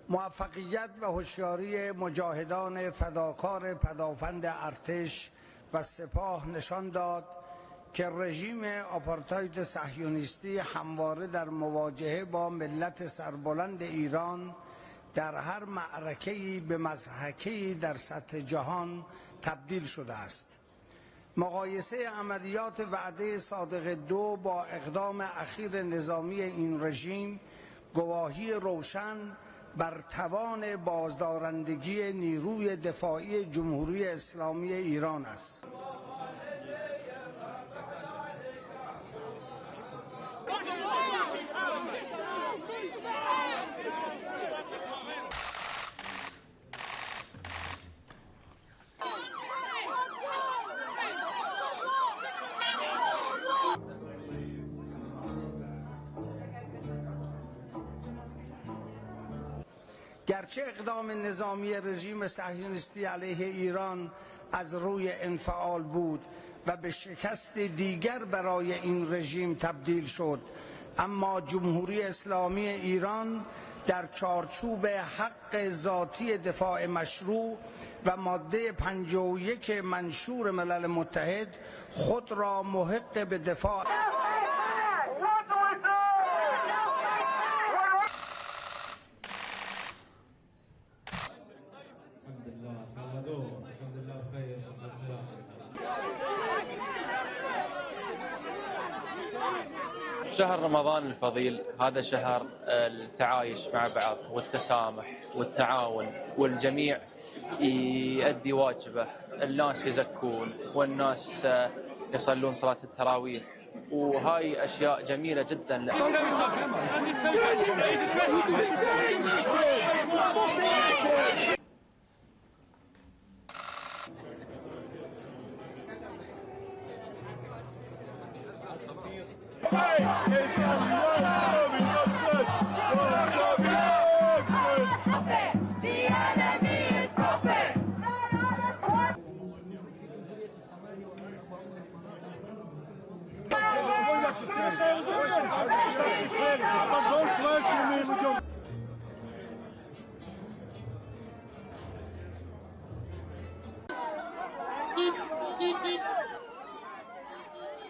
موفقیت و هوشیاری مجاهدان فداکار پدافند ارتش و سپاه نشان داد که رژیم آپارتاید صهیونیستی همواره در مواجهه با ملت سربلند ایران در هر معرکه‌ای به مضحکه‌ای در سطح جهان تبدیل شده است. مقایسه عملیات وعده صادق II با اقدام اخیر نظامی این رژیم گواهی روشن بر توان بازدارندگی نیروی دفاعی جمهوری اسلامی ایران است. گرچه اقدام نظامی رژیم صهیونیستی علیه ایران از روی انفعال بود و به شکست دیگر برای این رژیم تبدیل شد، اما جمهوری اسلامی ایران در چارچوب حق ذاتی دفاع مشروع و ماده 51 منشور ملل متحد خود را محق به دفاع شهر رمضان الفضيل هذا شهر التعايش مع بعض والتسامح والتعاون، والجميع يؤدي واجبه. الناس يزكون والناس يصلون صلاة التراويح، وهاي أشياء جميلة جدا. Beep, beep, beep.